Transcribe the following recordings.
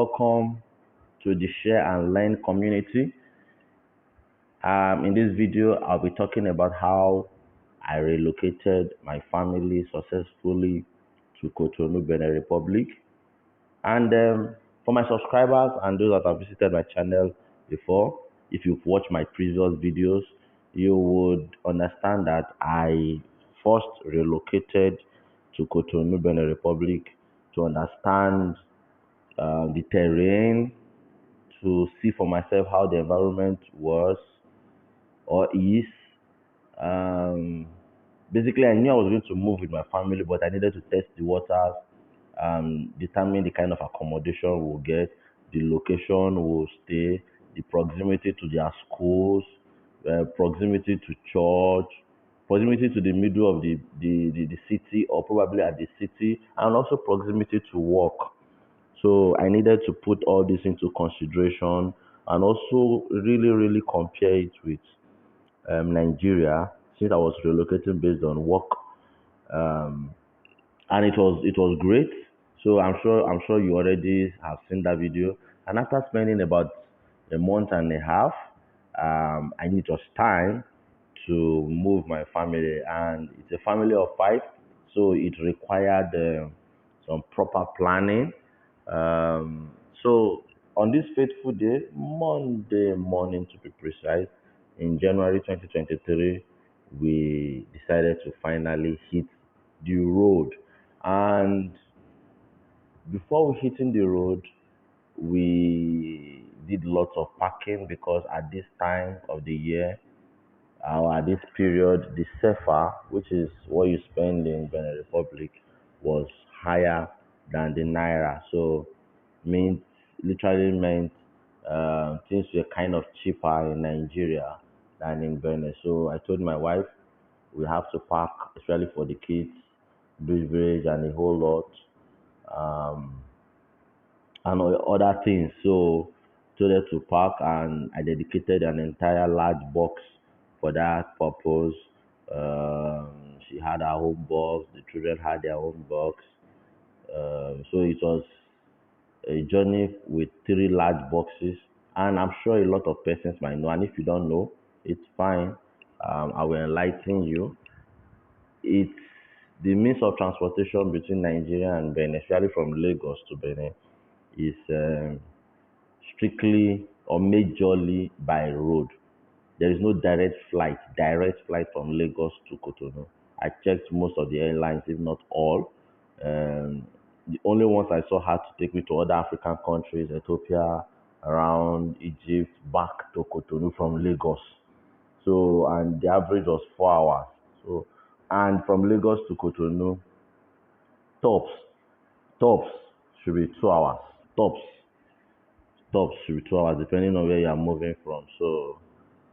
welcome to the Share and Learn community. In this video, I'll be talking about how I relocated my family successfully to Cotonou, Benin Republic. And for my subscribers and those that have visited my channel before, if you've watched my previous videos, you would understand that I first relocated to Cotonou, Benin Republic to understand the terrain, to see for myself how the environment was or is. Um, Basically, I knew I was going to move with my family, but I needed to test the waters, determine the kind of accommodation we'll get, the location we'll stay, the proximity to their schools, proximity to church, proximity to the middle of the city or probably at the city, and also proximity to work. So I needed to put all this into consideration and also really compare it with Nigeria, since I was relocating based on work, um, and it was great. So I'm sure you already have seen that video. And after spending about a month and a half, I need just time to move my family, and it's a family of five, so it required some proper planning. So on this fateful day, Monday morning to be precise, in January 2023, we decided to finally hit the road. And before we hitting the road, we did lots of packing because at this time of the year, or at this period, the CFA, which is what you spend in Benin Republic, was higher than the naira. So means literally meant things were kind of cheaper in Nigeria than in Benin. So I told my wife we have to pack, especially for the kids, beverage and a whole lot, um, and other things. So told her to pack, and I dedicated an entire large box for that purpose. She had her own box, the children had their own box. So it was a journey with three large boxes, and I'm sure a lot of persons might know. And if you don't know, it's fine. I will enlighten you. It's the means of transportation between Nigeria and Benin, especially from Lagos to Benin, is strictly or majorly by road. There is no direct flight from Lagos to Cotonou. I checked most of the airlines, if not all. The only ones I saw had to take me to other African countries, Ethiopia, around Egypt, back to Cotonou from Lagos. So, and the average was 4 hours. So, and from Lagos to Cotonou, tops, tops should be 2 hours. Tops, tops should be 2 hours, depending on where you are moving from. So,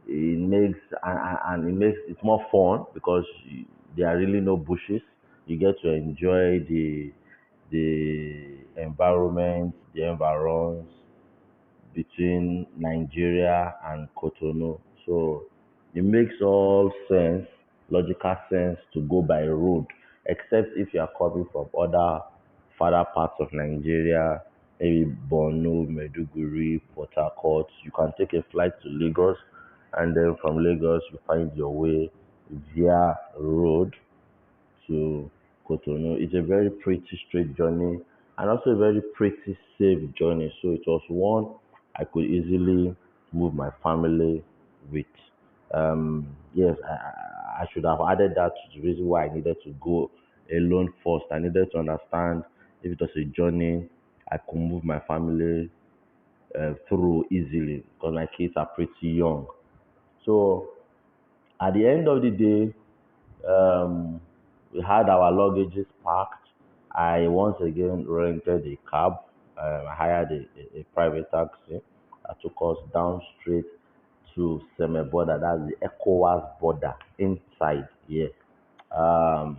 it makes and it makes it more fun because there are really no bushes. You get to enjoy the environment, the environs between Nigeria and Cotonou. So it makes all sense, logical sense to go by road, except if you are coming from other farther parts of Nigeria, maybe Borno, Maiduguri, Port Harcourt. You can take a flight to Lagos, and then from Lagos you find your way via road to Cotonou. It's a very pretty straight journey and also a very pretty safe journey. So it was one I could easily move my family with. Yes, I should have added that to the reason why I needed to go alone first. I needed to understand if it was a journey I could move my family through easily because my kids are pretty young. So at the end of the day, um, we had our luggages packed. I once again rented a cab. I hired a private taxi that took us down straight to Seme border. That's the ECOWAS border inside here. Um,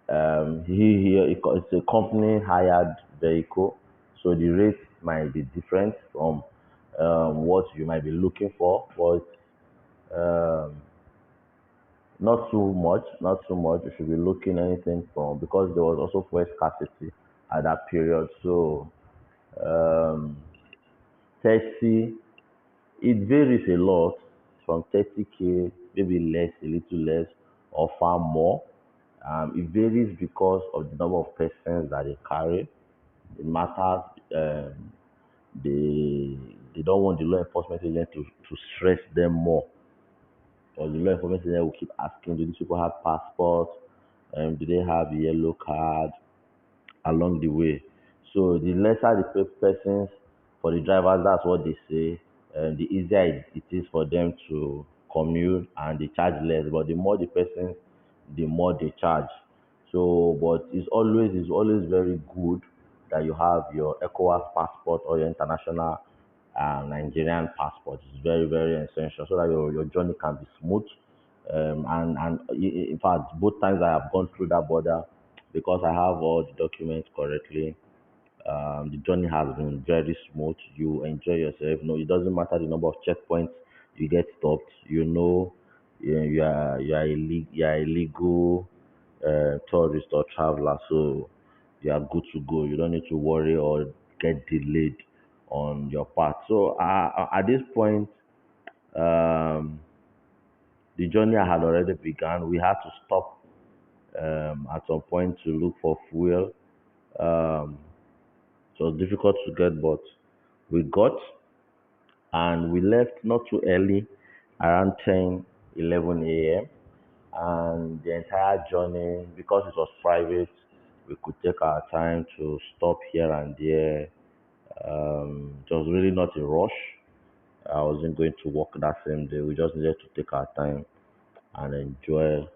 it's a company hired vehicle, so the rate might be different from what you might be looking for, but um, not too much, not too much. You should be looking anything from because there was also fuel scarcity at that period. So Um, 30, it varies a lot from 30K, maybe less, a little less, or far more. It varies because of the number of persons that they carry. It matters. They don't want the law enforcement agent to stress them more. Or the law enforcement agent will keep asking, do these people have passports? Do they have a yellow card? Along the way. So the lesser the persons for the drivers, that's what they say, the easier it is for them to commute and they charge less. But the more the persons, the more they charge. So, but it's always very good that you have your ECOWAS passport or your international Nigerian passport. It's very, very essential so that your journey can be smooth. In fact, both times I have gone through that border, because I have all the documents correctly, the journey has been very smooth. You enjoy yourself. No, it doesn't matter the number of checkpoints you get stopped. You know, you are a legal tourist or traveler, so you are good to go. You don't need to worry or get delayed on your path. So at this point, um, the journey had already begun. We had to stop at some point to look for fuel. Um, it was difficult to get, but we got, and we left not too early, around 10, 11 a.m. And the entire journey, because it was private, we could take our time to stop here and there. It was really not a rush. I wasn't going to work that same day. We just needed to take our time and enjoy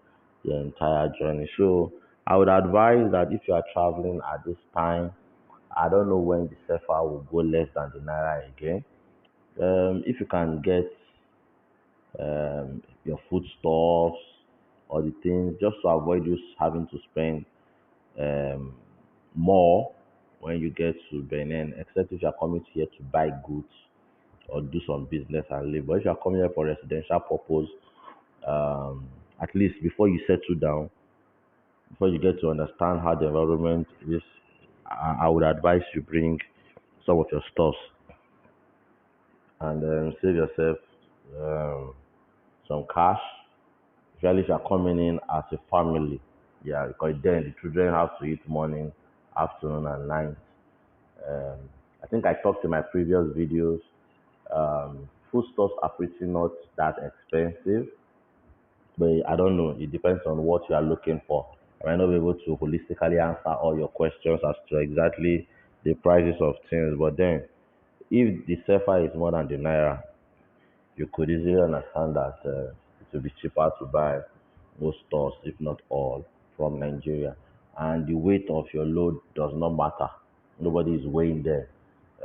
the entire journey. So I would advise that if you are traveling at this time, I don't know when the SEFA will go less than the Naira again. If you can get your foodstuffs or the things, just to avoid you having to spend um, more when you get to Benin, except if you are coming here to buy goods or do some business and live. But if you are coming here for residential purpose, um, at least before you settle down, before you get to understand how the environment is, I would advise you bring some of your stuffs and save yourself um, some cash, especially if you're coming in as a family. Yeah, because then the children have to eat morning, afternoon, and night. I think I talked in my previous videos. Foodstuffs are pretty not that expensive, but I don't know. It depends on what you are looking for. I might not be able to holistically answer all your questions as to exactly the prices of things, but then if the SEFA is more than the Naira, you could easily understand that it will be cheaper to buy most stores, if not all, from Nigeria. And the weight of your load does not matter. Nobody is weighing them.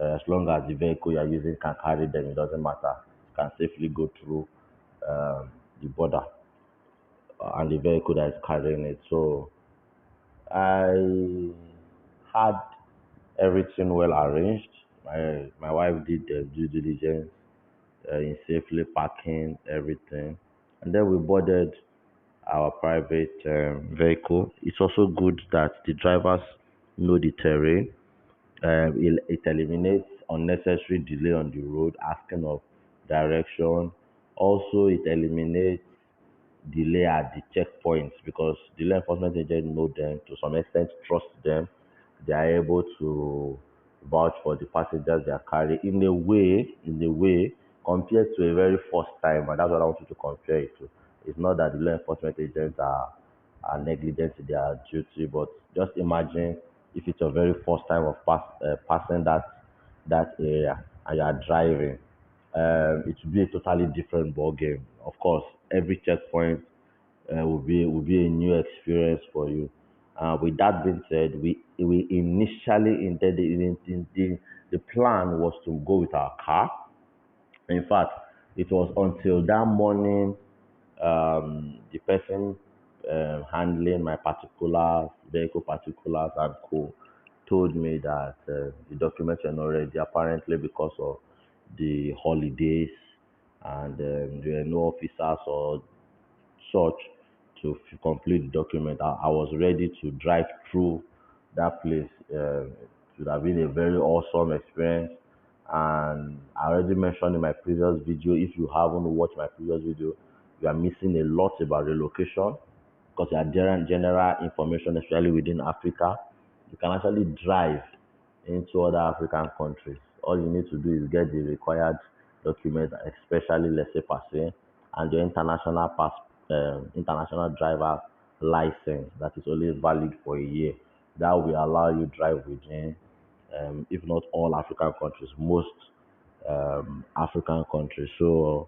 As long as the vehicle you are using can carry them, it doesn't matter. It can safely go through the border and the vehicle that is carrying it. So I had everything well arranged. My wife did the due diligence in safely parking everything. And then we boarded our private vehicle. It's also good that the drivers know the terrain. It eliminates unnecessary delay on the road, asking of direction. Also, it eliminates delay at the checkpoints because the law enforcement agent know them to some extent, trust them. They are able to vouch for the passengers they are carrying in a way, compared to a very first time, and that's what I want you to compare it to. It's not that the law enforcement agents are negligent in their duty, but just imagine if it's your very first time of passing that area and you are driving. It will be a totally different ball game. Of course, every checkpoint will be a new experience for you. With that being said, we initially intended the plan was to go with our car. In fact, it was until that morning the person handling my particulars, vehicle particulars and co told me that the documents were not ready apparently because of the holidays and there were no officers or such to complete the document. I was ready to drive through that place It would have been a very awesome experience. And I already mentioned in my previous video, if you haven't watched my previous video, you are missing a lot about relocation because you are general information, especially within Africa. You can actually drive into other African countries. All you need to do is get the required documents, especially let's say passing, and your international driver license that is only valid for a year. That will allow you drive within, if not all African countries, most African countries. So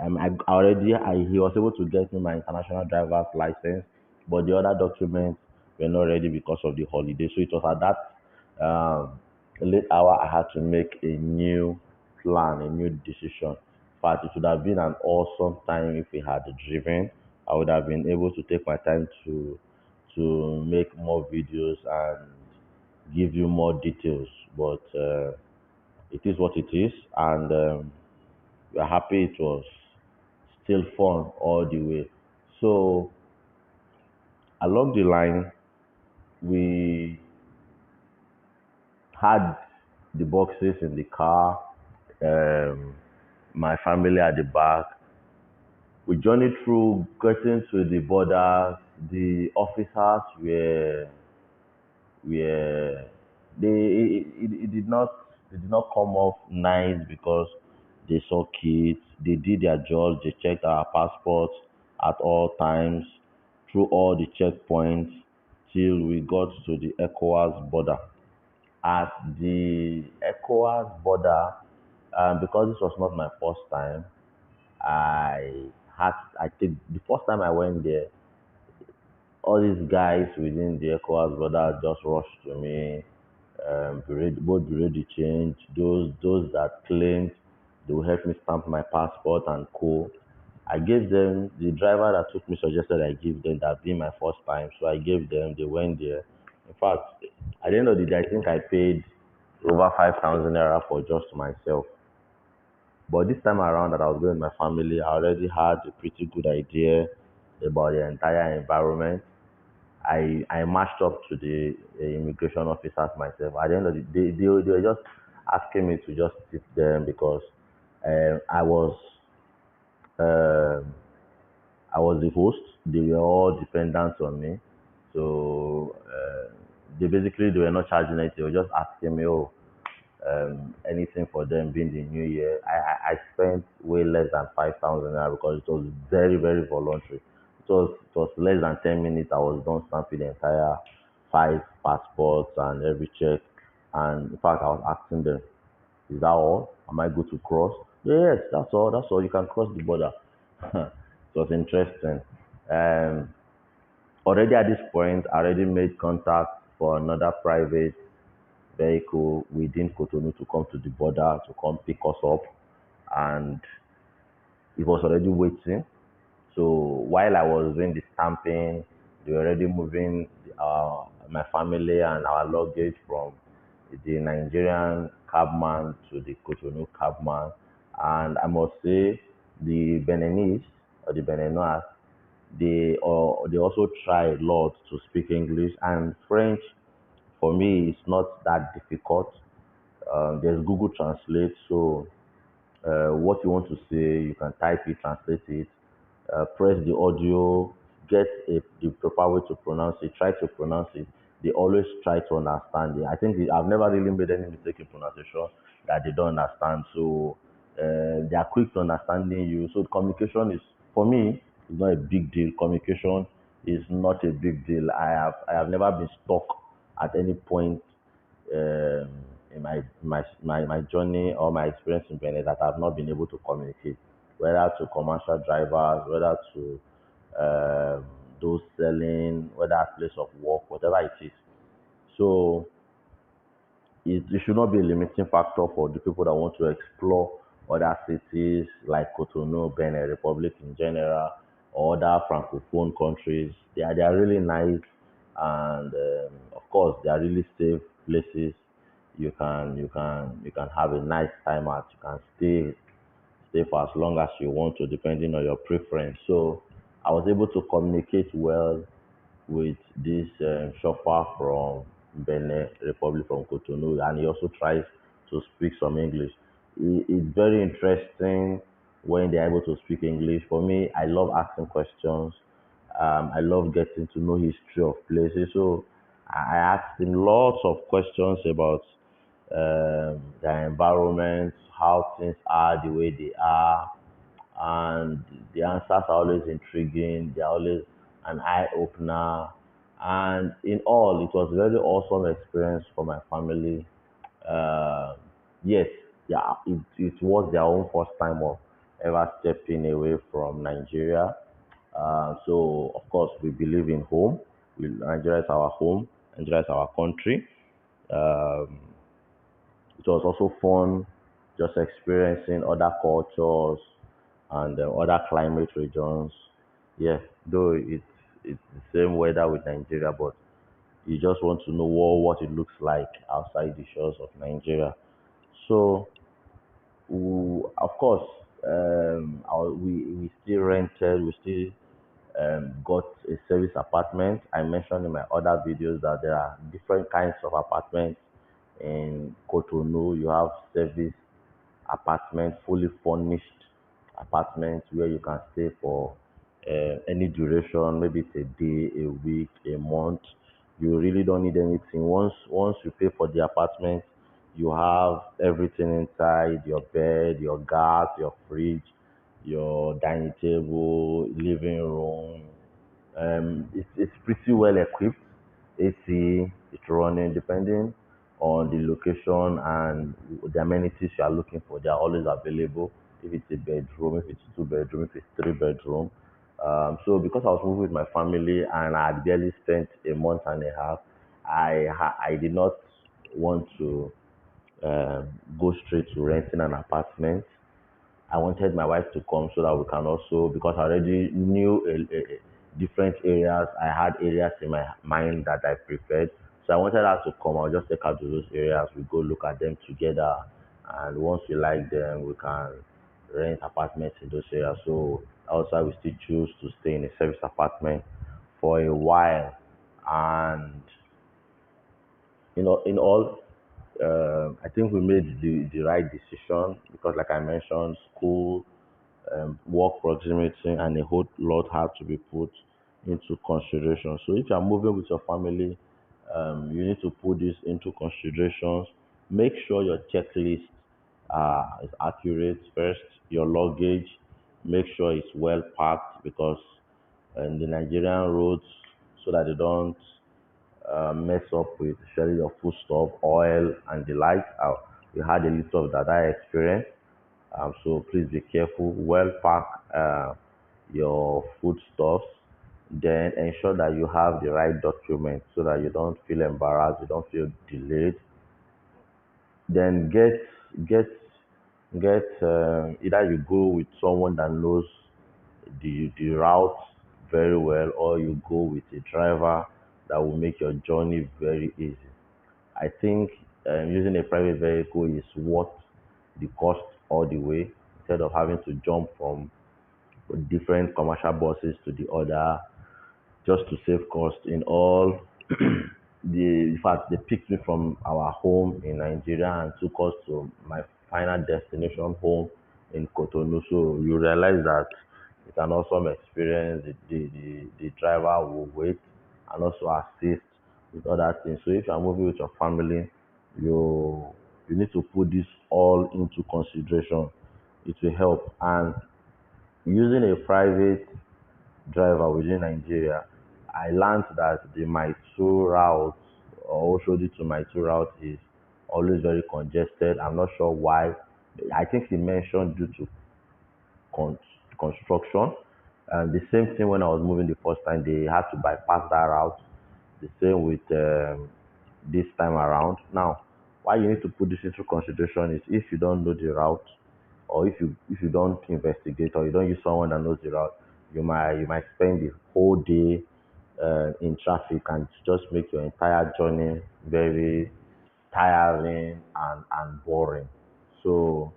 he was able to get me my international driver's license, but the other documents were not ready because of the holiday. So it was at that late hour I had to make a new plan, a new decision. In fact, it would have been an awesome time if we had driven. I would have been able to take my time to make more videos and give you more details. But it is what it is, and we are happy it was still fun all the way. So along the line, we had the boxes in the car, um, my family at the back. We journeyed through getting to the borders. The officers were it did not come off nice because they saw kids. They did their jobs. They checked our passports at all times through all the checkpoints till we got to the ECOWAS border. At the ECOWAS border, because this was not my first time, I think the first time I went there, all these guys within the ECOWAS border just rushed to me, both bureau de change, those that claimed they will help me stamp my passport and co. I gave them the driver that took me suggested I give them that being my first time. So I gave them, they went there. In fact, at the end of the day, I think I paid over 5,000 naira for just myself. But this time around that I was going with my family, I already had a pretty good idea about the entire environment. I matched up to the immigration officers myself. At the end of the day, they were just asking me to just tip them because um I was the host. They were all dependents on me. So they were not charging anything. They were just asking me, oh, anything for them being the new year. I spent way less than 5,000 naira because it was very voluntary. It was less than 10 minutes. I was done stamping the entire five passports and every check. And in fact, I was asking them, "Is that all? Am I good to cross?" Yes, that's all. That's all. You can cross the border. It was interesting. Um, Already at this point, I already made contact for another private vehicle within Cotonou to come to the border to come pick us up, and it was already waiting. So while I was doing the stamping, they were already moving my family and our luggage from the Nigerian cabman to the Cotonou cabman, and I must say the Beninese or the Beninois, they also try a lot to speak English and French. For me, it's not that difficult. There's Google Translate, so what you want to say, you can type it, translate it, press the audio, get the proper way to pronounce it, try to pronounce it. They always try to understand it. I think I've never really made any mistake in pronunciation that they don't understand. So they are quick to understanding you. So communication is, for me, is not a big deal. Communication is not a big deal. I have never been stuck at any point um, in my journey or my experience in Benin that I've not been able to communicate, whether to commercial drivers, whether to those selling, whether at place of work, whatever it is. So it should not be a limiting factor for the people that want to explore other cities like Cotonou, Benin Republic in general, or other francophone countries. They are really nice, and of course they are really safe places. You can have a nice time at. You can stay for as long as you want to, depending on your preference. So I was able to communicate well with this chauffeur from Benin Republic from Cotonou, and he also tries to speak some English. It's very interesting when they're able to speak English. For me, I love asking questions. I love getting to know history of places. So I asked him lots of questions about their environment, how things are the way they are, and the answers are always intriguing. They're always an eye opener, and in all, it was a very awesome experience for my family. Uh, yes, yeah, it was their own first time of ever stepping away from Nigeria. So of course, we believe in home. Nigeria is our home. Nigeria is our country. Um, it was also fun just experiencing other cultures and other climate regions. Yeah, though it's the same weather with Nigeria, but you just want to know what it looks like outside the shores of Nigeria. So, of course, we still rented, we still got a service apartment. I mentioned in my other videos that there are different kinds of apartments in Cotonou. You have service apartment, fully furnished apartment where you can stay for any duration, maybe it's a day, a week, a month. You really don't need anything. Once you pay for the apartment, you have everything inside: your bed, your gas, your fridge, your dining table, living room. It's pretty well equipped. AC, it's running depending on the location and the amenities you are looking for. They are always available. If it's a bedroom, if it's two bedroom, if it's three bedroom. So because I was moving with my family and I had barely spent a month and a half, I did not want to go straight to renting an apartment. I wanted my wife to come so that we can also, because I already knew different areas. I had areas in my mind that I preferred. So I wanted her to come. I'll just take her to those areas. We go look at them together. And once we like them, we can rent apartments in those areas. So also we still choose to stay in a service apartment for a while. And in all, I think we made the right decision because, like I mentioned, school, work proximity, and a whole lot had to be put into consideration. So if you're moving with your family, you need to put this into considerations. Make sure your checklist is accurate first. Your luggage, make sure it's well packed because the Nigerian roads, so that they don't mess up with sharing your foodstuff, oil, and the like. We had a little of that I experienced. So please be careful. Well pack your foodstuffs. Then ensure that you have the right documents so that you don't feel embarrassed, you don't feel delayed. Then get either you go with someone that knows the route very well, or you go with a driver that will make your journey very easy. I think using a private vehicle is worth the cost all the way instead of having to jump from different commercial buses to the other just to save cost. In all, in fact, they picked me from our home in Nigeria and took us to my final destination home in Cotonou. So you realize that it's an awesome experience. The driver will wait and also assist with other things. So if you are moving with your family, you you need to put this all into consideration. It will help. And using a private driver within Nigeria, I learned that the My Two route or Oshodi to My Two route is always very congested. I'm not sure why. I think he mentioned due to con- construction. And the same thing when I was moving the first time, they had to bypass that route. The same with this time around. Now, why you need to put this into consideration is if you don't know the route, or if you don't investigate, or you don't use someone that knows the route, you might spend the whole day in traffic and just make your entire journey very tiring and boring. So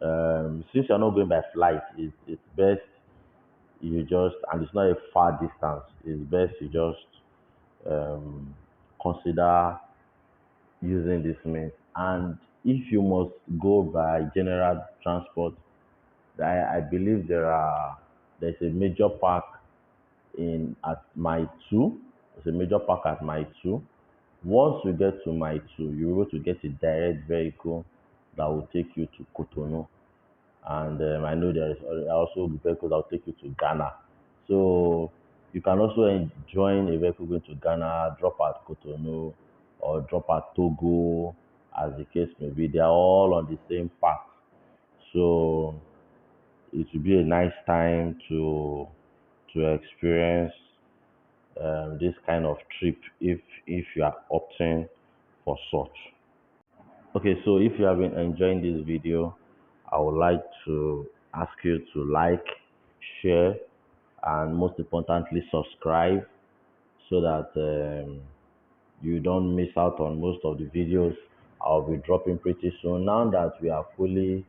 since you're not going by flight, it's best you just, and it's not a far distance. It's best you just consider. using this means. And if you must go by general transport, I believe there's a major park in at my two. There's a major park at my two. Once you get to my two, you're able to get a direct vehicle that will take you to Cotonou. And I know there is also vehicles that will take you to Ghana. So you can also join a vehicle going to Ghana, drop at Cotonou, or drop at Togo, as the case may be. They are all on the same path. So it will be a nice time to experience this kind of trip if you are opting for such. Okay, so if you have been enjoying this video, I would like to ask you to like, share, and most importantly, subscribe so that you don't miss out on most of the videos I'll be dropping pretty soon. Now that we are fully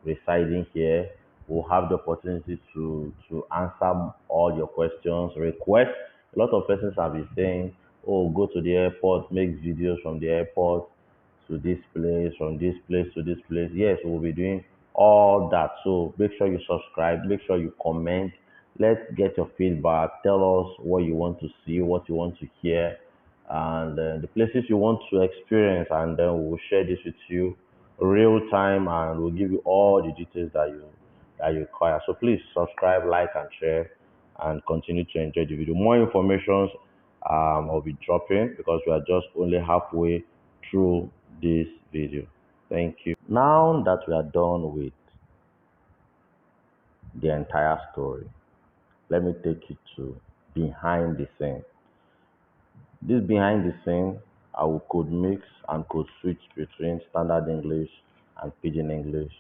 residing here, we'll have the opportunity to answer all your questions, requests. A lot of persons have been saying, "Oh, go to the airport, make videos from the airport to this place, from this place to this place." Yes, we'll be doing all that. So make sure you subscribe, make sure you comment. Let's get your feedback. Tell us what you want to see, what you want to hear, and the places you want to experience, and then we'll share this with you real time, and we'll give you all the details that you require. So please subscribe, like, and share, and continue to enjoy the video. More information I'll be dropping because we are just only halfway through this video. Thank you. Now that we are done with the entire story, let me take you to behind the scene. This behind the scene, could mix and could switch between standard English and pidgin English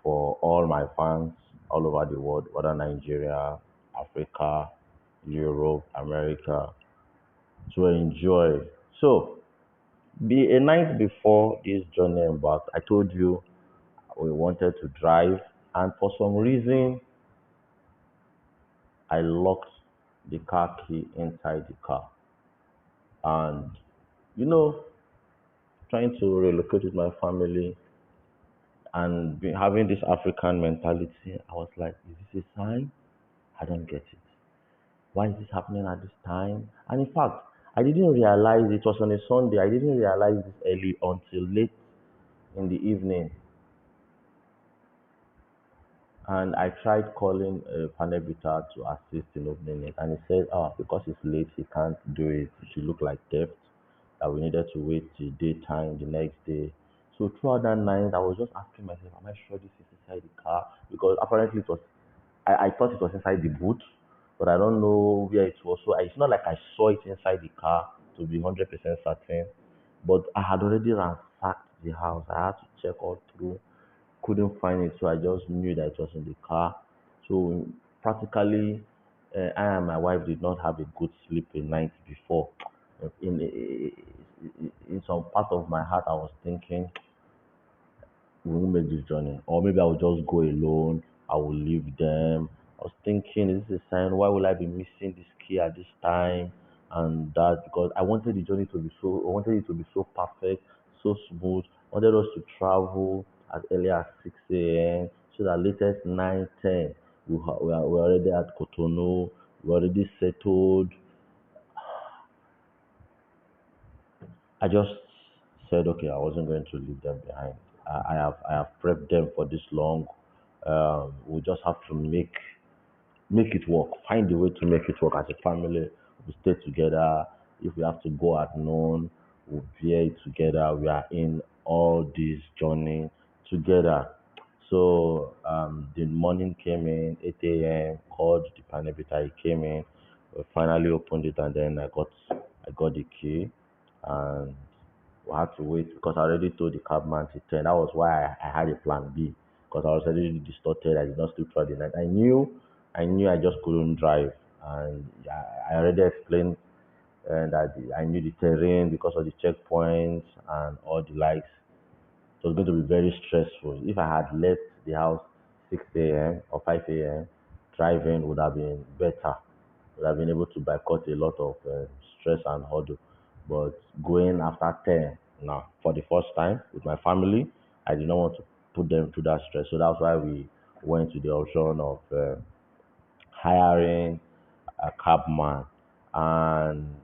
for all my fans all over the world, whether Nigeria, Africa, Europe, America, to enjoy. So, be a night before this journey embarked, I told you we wanted to drive, and for some reason, I locked the car key inside the car. And you know, trying to relocate with my family and having this African mentality, I was like, is this a sign? I don't get it. Why is this happening at this time? And in fact, I didn't realize it was on a Sunday. I didn't realize this early until late in the evening. And I tried calling Panebita to assist in opening it. And he said, because it's late, he can't do it. It should look like theft. That we needed to wait till daytime the next day. So throughout that night, I was just asking myself, am I sure this is inside the car? Because apparently it was, I thought it was inside the boot, but I don't know where it was. So it's not like I saw it inside the car to be 100% certain. But I had already ransacked the house. I had to check all through, couldn't find it, so I just knew that it was in the car. So practically, I and my wife did not have a good sleep a night before. In some part of my heart, I was thinking, we won't make this journey, or maybe I will just go alone. I will leave them. I was thinking, is this a sign? Why will I be missing this key at this time and that? Because I wanted the journey to be I wanted it to be so perfect, so smooth. I wanted us to travel as early as 6 a.m. so that latest 9, 10, we're already at Cotonou. We're already settled. I just said, okay, I wasn't going to leave them behind. I have prepped them for this long. We just have to make it work. Find a way to make it work as a family. We stay together. If we have to go at noon, we bear it together. We are in all this journey together. So the morning came in, 8 a.m. Called the panelbita. He came in. We finally opened it, and then I got the key, and we had to wait because I already told the cabman to 10. That was why I had a plan B because I was already distorted. I did not sleep throughout the night. I knew I just couldn't drive, and I already explained that I knew the terrain because of the checkpoints and all the likes. It was going to be very stressful. If I had left the house 6 a.m. or 5 a.m., driving would have been better. Would have been able to boycott a lot of stress and hurdle. But going after 10, Now, for the first time with my family, I did not want to put them through that stress. So that's why we went to the option of hiring a cabman. And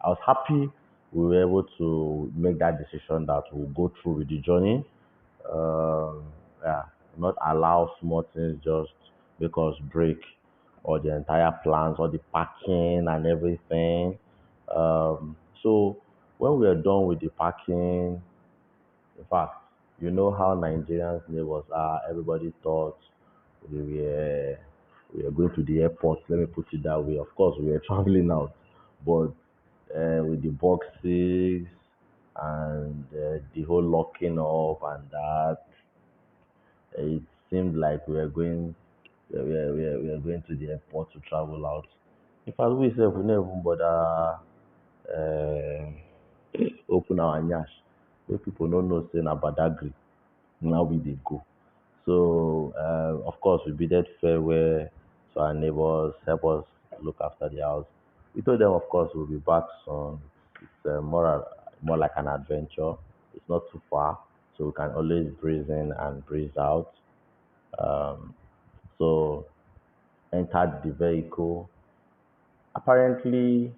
I was happy we were able to make that decision that we'll go through with the journey. Um, yeah, not allow small things just make us break or the entire plans or the parking and everything. So when we are done with the parking, in fact, you know how Nigerians neighbors are. Everybody thought we were we were going to the airport. Let me put it that way. Of course, we were traveling out, but with the boxes and the whole locking up and that, it seemed like we were going to the airport to travel out. In fact, we said we never even bother open our nyash. Make people no know say na Badagry. Now we dey go. So of course we bidded farewell to our neighbors, help us look after the house. We told them of course we'll be back soon. It's more like an adventure. It's not too far, so we can always breeze in and breeze out. Um, so entered the vehicle. Apparently,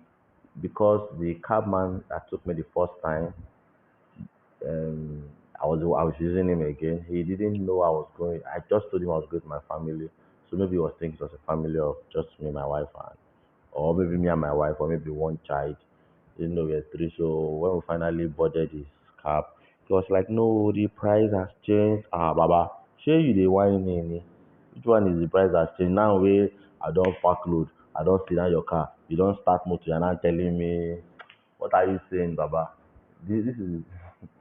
because the cabman that took me the first time, I was using him again. He didn't know I was going. I just told him I was going to my family, so maybe he was thinking it was a family of just me, my wife, and or maybe me and my wife, or maybe one child. Didn't know we were three. So when we finally boarded his cab, he was like, "No, the price has changed." Ah, Baba, share you the wine in. Which one is the price has changed? Now we I don't pack load. I don't sit down your car. You don't start motor. You're not telling me what are you saying, Baba? This is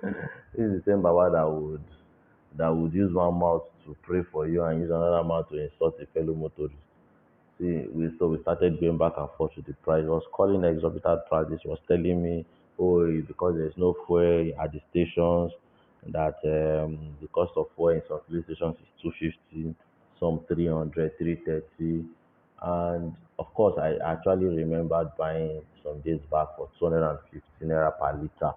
this is the same Baba that would use one mouth to pray for you and use another mouth to insult a fellow motorist. So we started going back and forth with the price. He was calling exorbitant prices. He was telling me, oh, because there's no fuel at the stations, that the cost of fuel in some filling stations is 250, some 300, 330. And of course, I actually remembered buying some days back for 250 naira per liter.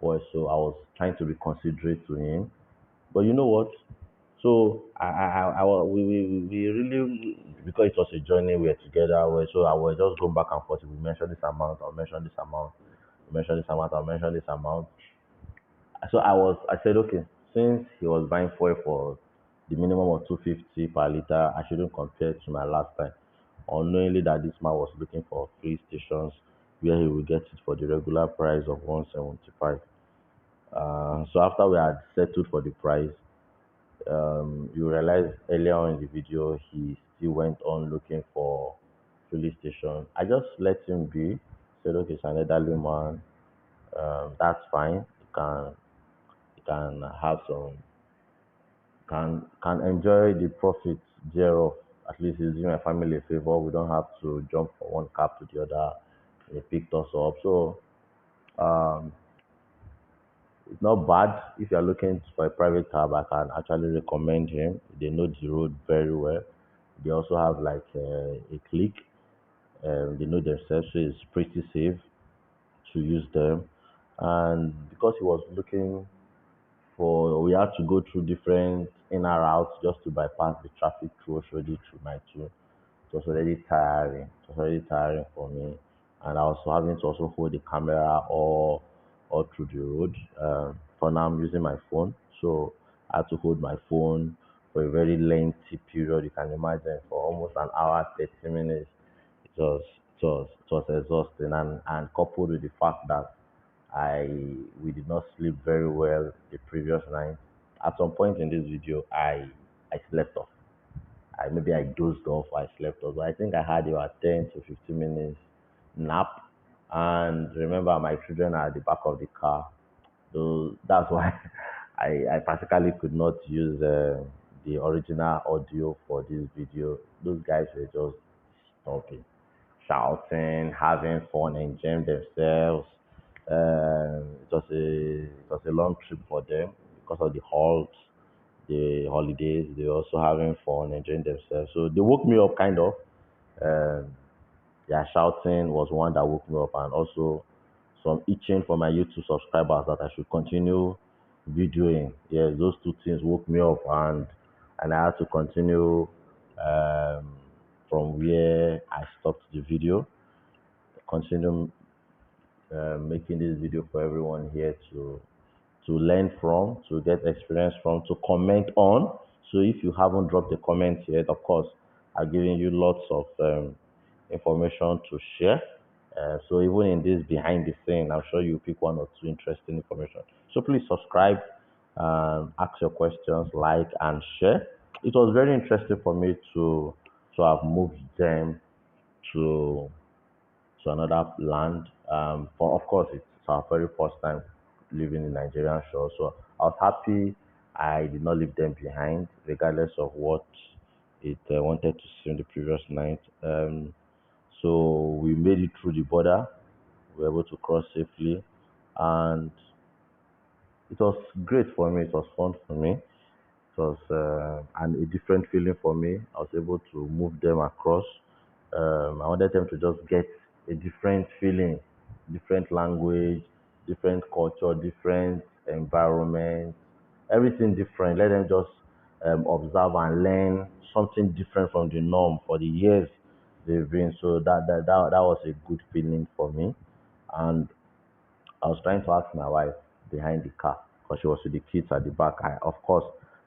Boy, so I was trying to be considerate to him. But you know what? So we really, because it was a journey, we were together. So I was just going back and forth. We mentioned this amount, I'll mention this amount, we mention this amount, I'll mention this amount. So I said, okay, since he was buying fuel for the minimum of 250 per liter, I shouldn't compare to my last time. Unknowingly that this man was looking for free stations where he will get it for the regular price of 175. So after we had settled for the price, you realize earlier on in the video he still went on looking for filling station. I just let him be. Said, okay, it's an elderly man. That's fine. You can have some can enjoy the profit thereof. At least he's doing my family a favor. We don't have to jump from one cab to the other. He picked us up. So um, it's not bad. If you're looking for a private cab, I can actually recommend him. They know the road very well. They also have like a click. They know themselves, so it's pretty safe to use them. And because he was looking we had to go through different inner routes just to bypass the traffic through Oshodi through my two. It was already tiring. It was already tiring for me, and I was having to also hold the camera all through the road. For now, I'm using my phone, so I had to hold my phone for a very lengthy period. You can imagine for almost an hour, 30 minutes. It was exhausting, and coupled with the fact that I we did not sleep very well the previous night. At some point in this video, I slept off. Maybe I dozed off, I slept off. But I think I had about 10 to 15 minutes nap. And remember, my children are at the back of the car. So that's why I practically could not use the original audio for this video. Those guys were just talking, shouting, having fun, enjoying themselves. It was a long trip for them because of the halts, the holidays. They were also having fun, enjoying themselves. So they woke me up kind of. Um, their shouting was one that woke me up, and also some itching for my YouTube subscribers that I should continue videoing. Yes, those two things woke me up, and I had to continue um, from where I stopped the video. Continue making this video for everyone here to learn from, to get experience from, to comment on. So if you haven't dropped a comment yet, of course, I've given you lots of information to share. So even in this behind the scene, I'm sure you pick one or two interesting information. So please subscribe, ask your questions, like and share. It was very interesting for me to have moved them to another land. For of course, it's our very first time living in Nigerian shore. So I was happy I did not leave them behind, regardless of what it wanted to see the previous night. So we made it through the border. We were able to cross safely, and it was great for me. It was fun for me. It was and a different feeling for me. I was able to move them across. I wanted them to just get a different feeling, different language, different culture, different environment, everything different. Let them just observe and learn something different from the norm for the years they've been. So that was a good feeling for me. And I was trying to ask my wife behind the car because she was with the kids at the back. Of course,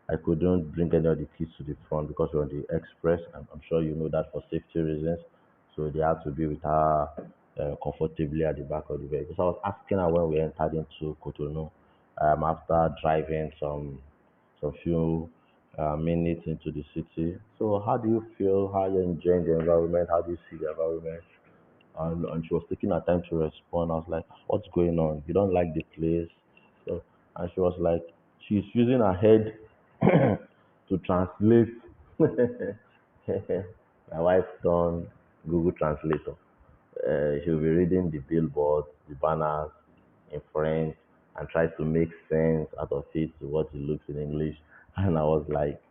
I couldn't bring any of the kids to the front because we're on the express. I'm sure you know that for safety reasons. So they had to be with her comfortably at the back of the vehicle. So I was asking her when we entered into Cotonou, after driving some few minutes into the city. So how do you feel? How you enjoying the environment? How do you see the environment? And she was taking her time to respond. I was like, "What's going on? You don't like the place?" So, and she was like, she's using her head to translate. My wife done Google Translator. She'll be reading the billboards, the banners in French, and try to make sense out of it to what it looks in English. And I was like,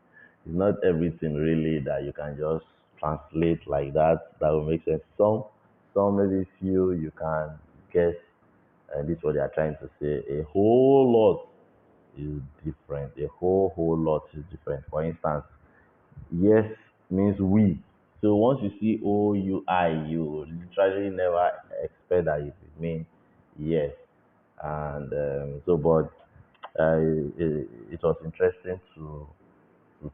it's not everything really that you can just translate like that. That will make sense. Some maybe few you can guess, and this is what they are trying to say. A whole lot is different. A whole lot is different. For instance, yes means we. So once you see OUI, you literally never expect that it will mean yes. And but it was interesting to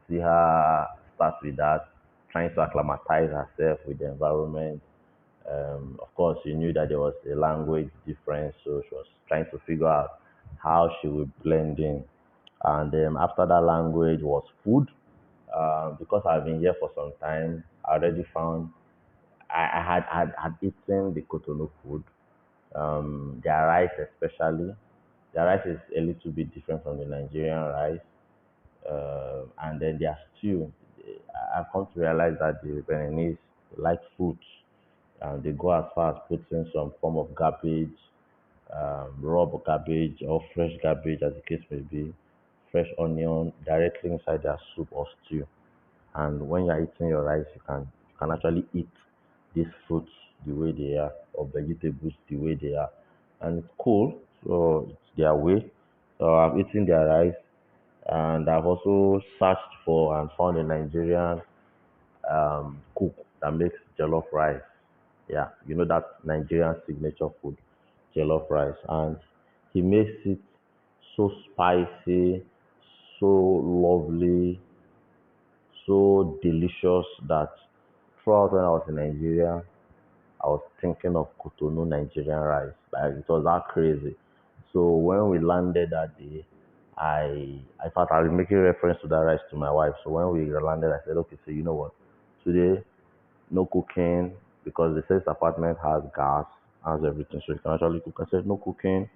see her start with that, trying to acclimatize herself with the environment. Of course, she knew that there was a language difference, so she was trying to figure out how she would blend in. And after that language was food. Because I've been here for some time, I already found I had eaten the Cotonou food. Their rice especially. Their rice is a little bit different from the Nigerian rice. And then their stew. I've come to realize that the Beninese like fruits. They go as far as putting some form of garbage, raw cabbage or fresh cabbage, as the case may be, fresh onion directly inside their soup or stew. And when you're eating your rice, you can actually eat these fruits the way they are or vegetables the way they are. And it's cool. So it's their way. So I've eaten their rice, and I've also searched for and found a Nigerian cook that makes jollof rice. Yeah, you know that Nigerian signature food, jollof rice, and he makes it so spicy, so lovely, so delicious that throughout when I was in Nigeria, I was thinking of Cotonou Nigerian rice. Like it was that crazy. So when we landed that day, I thought I was making reference to that rice to my wife. So when we landed, I said, okay, so you know what? Today, no cooking because the sales apartment has gas, has everything, so you can actually cook. I said no cooking,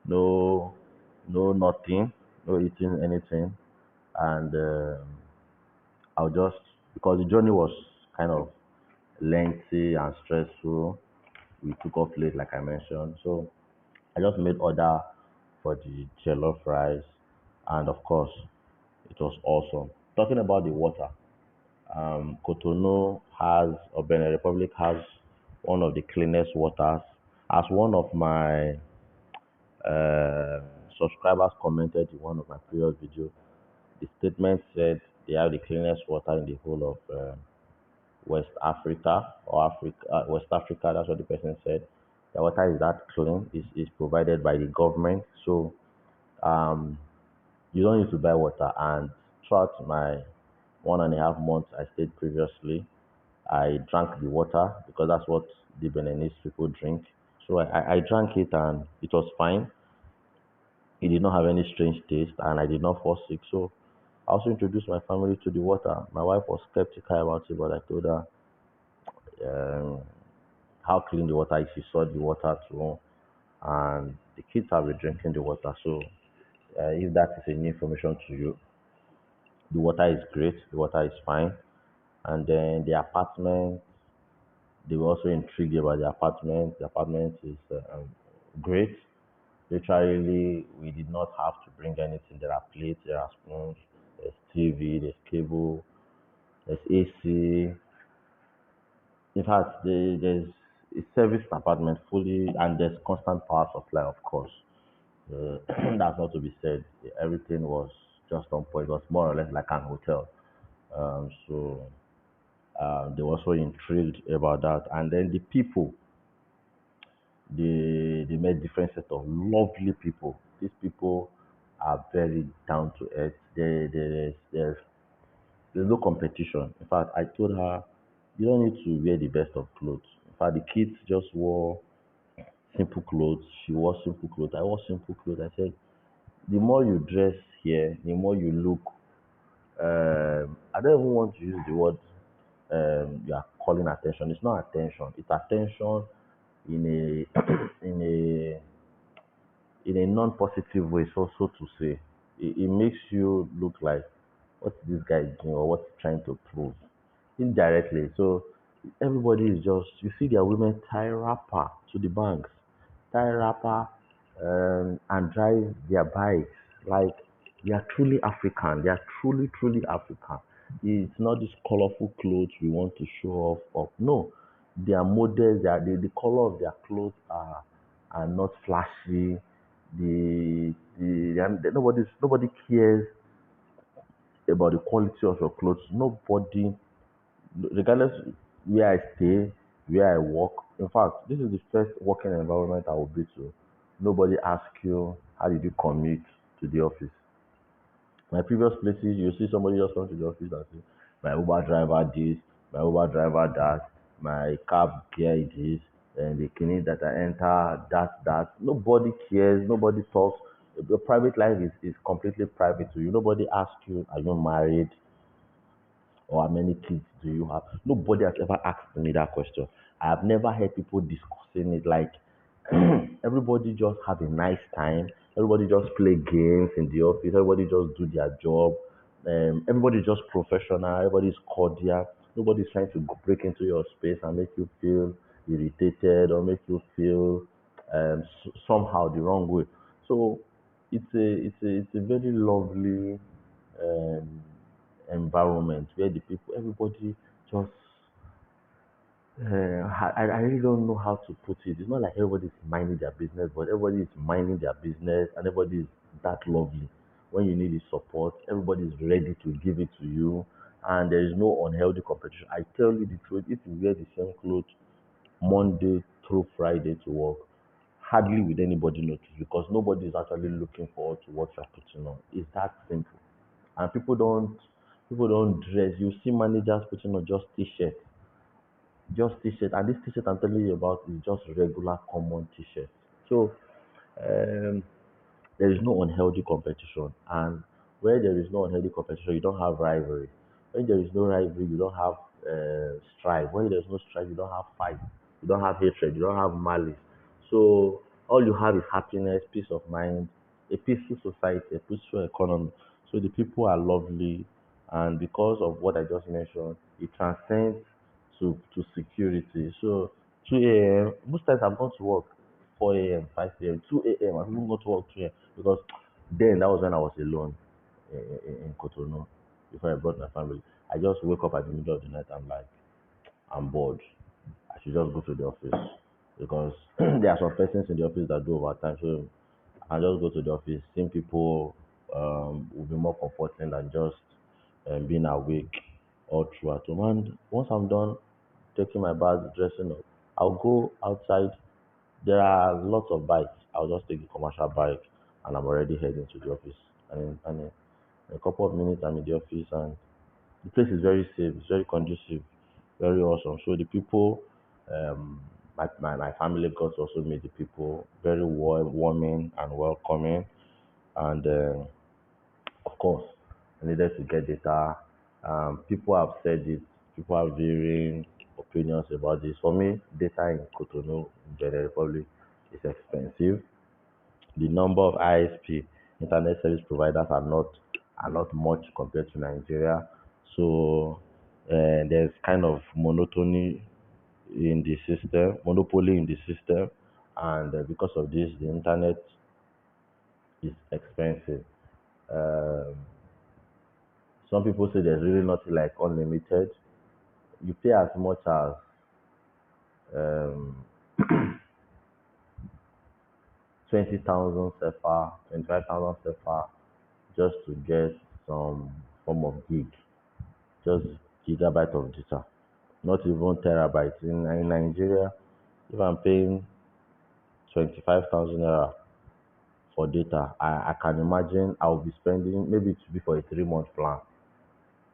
no, no nothing, no eating anything, and I'll just because the journey was kind of lengthy and stressful. We took off late, like I mentioned. So I just made order for the jollof rice, and of course, it was awesome. Talking about the water, Cotonou has, or Benin Republic has, one of the cleanest waters As one of my uh, subscribers commented in one of my previous videos, the statement said they have the cleanest water in the whole of West Africa or Africa, West Africa. That's what the person said. The water is that clean. Is provided by the government, so um, you don't need to buy water. And throughout my 1.5 months I stayed previously, I drank the water because that's what the Beninese people drink. So I drank it and it was fine. It did not have any strange taste and I did not fall sick. So I also introduced my family to the water. My wife was skeptical about it, but I told her um, how clean the water is. She saw the water too, and the kids have been drinking the water. So if that is a new information to you, the water is great. The water is fine. And then the apartment, they were also intrigued about the apartment. The apartment is great. Literally, we did not have to bring anything. There are plates, there are spoons, there's TV, there's cable, there's AC. In fact, there's a serviced apartment fully, and there's constant power supply, of course. That's not to be said. Everything was just on point. It was more or less like an hotel. So they were also intrigued about that. And then the people, they met different set of lovely people. These people are very down to earth. There's no competition. In fact, I told her you don't need to wear the best of clothes. In fact, the kids just wore simple clothes. She wore simple clothes. I wore simple clothes. I said, the more you dress here, the more you look. I don't even want to use the word you are calling attention. It's not attention. It's attention in a in a non-positive way, so to say. It makes you look like what this guy is doing or what he's trying to prove indirectly. So everybody is just you see their women tie wrapper to the banks, tie wrapper and drive their bikes like they are truly African. They are truly African. It's not this colorful clothes we want to show off of. No, their models, the color of their clothes are not flashy. Nobody cares about the quality of your clothes. Nobody, regardless where I stay, where I work. In fact, this is the first working environment I will be to. Nobody asks you how did you commute to the office. My previous places, you see somebody just come to the office and say, my Uber driver this, my Uber driver that, my cab gear is this, and the clinic that I enter, that. Nobody cares, nobody talks. Your private life is completely private to you. Nobody asks you, are you married? Or how many kids do you have? Nobody has ever asked me that question. I have never heard people discussing it like everybody just have a nice time. Everybody just play games in the office. Everybody just do their job. Everybody just professional. Everybody's cordial. Nobody's trying to break into your space and make you feel irritated or make you feel somehow the wrong way. So it's a very lovely um, environment where the people, everybody just, I really don't know how to put it. It's not like everybody's minding their business, but everybody is minding their business and everybody is that lovely. When you need the support, everybody is ready to give it to you, and there is no unhealthy competition. I tell you the truth, if you wear the same clothes Monday through Friday to work, hardly will anybody notice because nobody is actually looking forward to what you're putting on. It's that simple. And people don't dress. You see managers putting on just t-shirt, and this t-shirt I'm telling you about is just regular common t-shirt. So um, there is no unhealthy competition. And where there is no unhealthy competition, you don't have rivalry. When there is no rivalry, you don't have strife. When there's no strife, you don't have fight. You don't have hatred. You don't have malice. So all you have is happiness, peace of mind, a peaceful society, a peaceful economy. So the people are lovely, and because of what I just mentioned, it transcends to security. So 2 a.m. most times I've gone to work 4 a.m., 5 a.m., 2 a.m. I've even gone to work 2 a.m. because then that was when I was alone in Cotonou before I brought my family. I just wake up at the middle of the night. I'm like, I'm bored. I should just go to the office. because there are some persons in the office that do overtime. So I just go to the office. Seeing people will be more comforting than just being awake all throughout. So man, once I'm done taking my bath, dressing up, I'll go outside. There are lots of bikes. I'll just take the commercial bike and I'm already heading to the office. In a couple of minutes, I'm in the office and the place is very safe, it's very conducive, very awesome. So the people, um, my family got to also meet the people, very warming and welcoming. And of course, I needed to get data. People have said it, people have varying opinions about this. For me, data in Cotonou, in Benin Republic, is expensive. The number of ISP internet service providers are not much compared to Nigeria. So there's kind of monotony in the system, monopoly in the system, and because of this, the internet is expensive. Um, some people say there's really nothing like unlimited. You pay as much as um, 20,000 CFA, 25,000 CFA just to get some form of gig, just gigabyte of data, not even terabytes. In Nigeria, if I'm paying 25,000 naira for data, I can imagine I'll be spending maybe it should be for a 3 month plan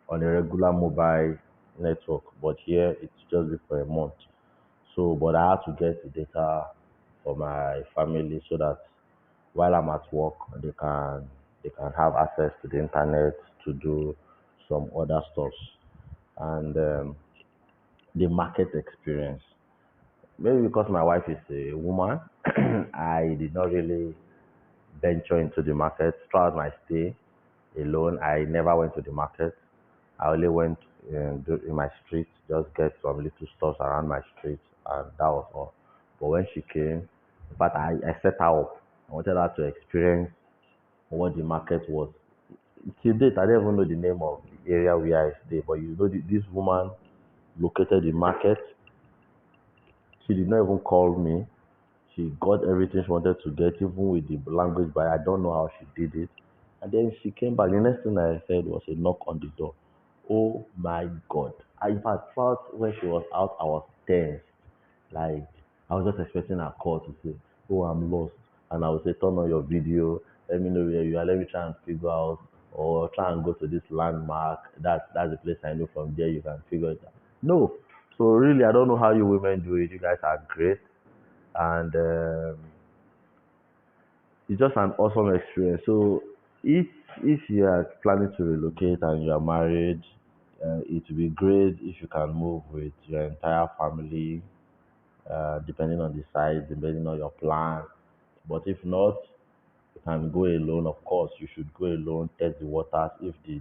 on a regular mobile network, but here it's just be for a month. So, but I have to get the data for my family so that while I'm at work, they can have access to the internet to do some other stuff. And the market experience. Maybe because my wife is a woman, I did not really venture into the market throughout my stay alone. I never went to the market. I only went in my street, just get some little stores around my street, and that was all. But when she came, in fact, I set her up. I wanted her to experience what the market was. Till date, I don't even know the name of the area where I stay, but this woman located the market. She did not even call me. She got everything she wanted to get, even with the language barrier. I don't know how she did it. And then she came back. The next thing I said was a knock on the door. Oh my God. In fact, throughout when she was out, I was tense. Like, I was just expecting her call to say, oh, I'm lost. And I would say, turn on your video. Let me know where you are. Let me try and figure out. Or try and go to this landmark. That's the place I know. From there, you can figure it out. No. So really, I don't know how you women do it. You guys are great, and it's just an awesome experience. So if you are planning to relocate and you are married, it would be great if you can move with your entire family, depending on the size, depending on your plan. But if not, you can go alone. Of course, you should go alone, test the waters. If the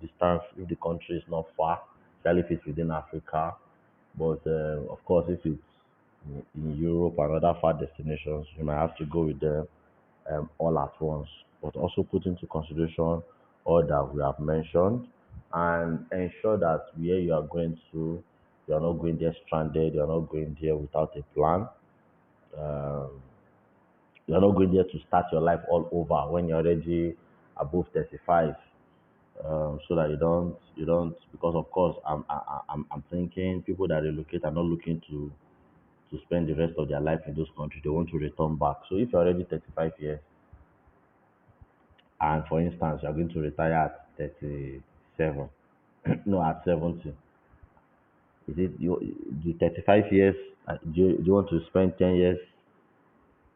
distance, if the country is not far, especially if it's within Africa. But of course, if it's in Europe and other far destinations, you might have to go with them all at once. But also put into consideration all that we have mentioned and ensure that where you are going to, you are not going there stranded, you are not going there without a plan. Um, you're not going there to start your life all over when you're already above 35. So that you don't because of course I'm thinking people that relocate are not looking to spend the rest of their life in those countries. They want to return back. So if you're already 35 years and for instance you're going to retire at 37, no, at 70, is it the 35 years? Do you want to spend 10 years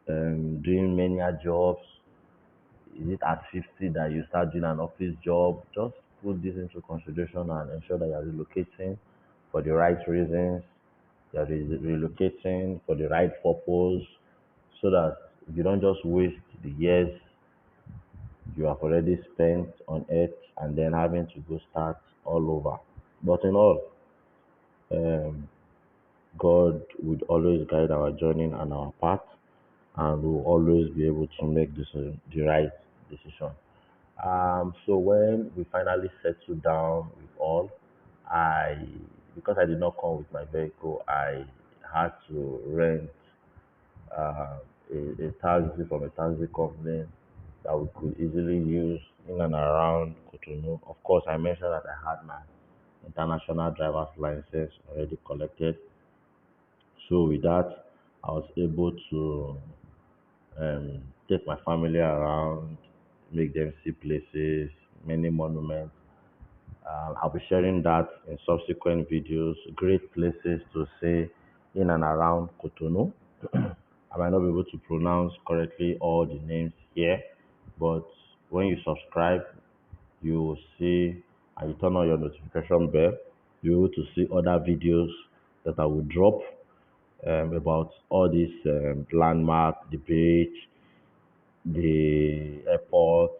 doing menial jobs? Is it at 50 that you start doing an office job? Just put this into consideration and ensure that you're relocating for the right reasons. You're relocating for the right purpose so that you don't just waste the years you have already spent on earth and then having to go start all over. But in all, um, God would always guide our journey and our path, and we'll always be able to make the right decision. So when we finally settled down with all, I because I did not come with my vehicle, I had to rent. uh, a taxi from a taxi company that we could easily use in and around Cotonou. Of course, I mentioned that I had my international driver's license already collected. So with that, I was able to take my family around, make them see places, many monuments. I'll be sharing that in subsequent videos. Great places to see in and around Cotonou. I might not be able to pronounce correctly all the names here, but when you subscribe, you will see and you turn on your notification bell, you're able to see other videos that I will drop about all these landmarks, the beach, the airport,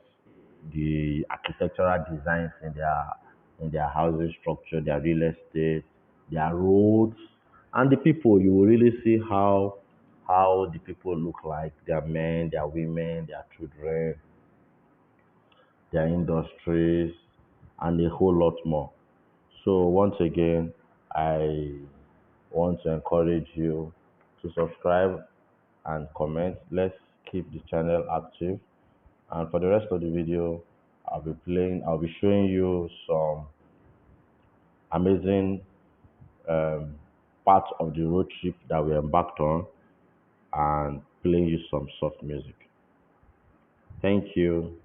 the architectural designs in their housing structure, their real estate, their roads, and the people. You will really see how the people look like, their men, their women, their children, their industries, and a whole lot more. So once again, I want to encourage you to subscribe and comment. Let's keep the channel active. And for the rest of the video, I'll be showing you some amazing um, parts of the road trip that we embarked on and playing you some soft music. Thank you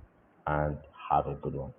and have a good one.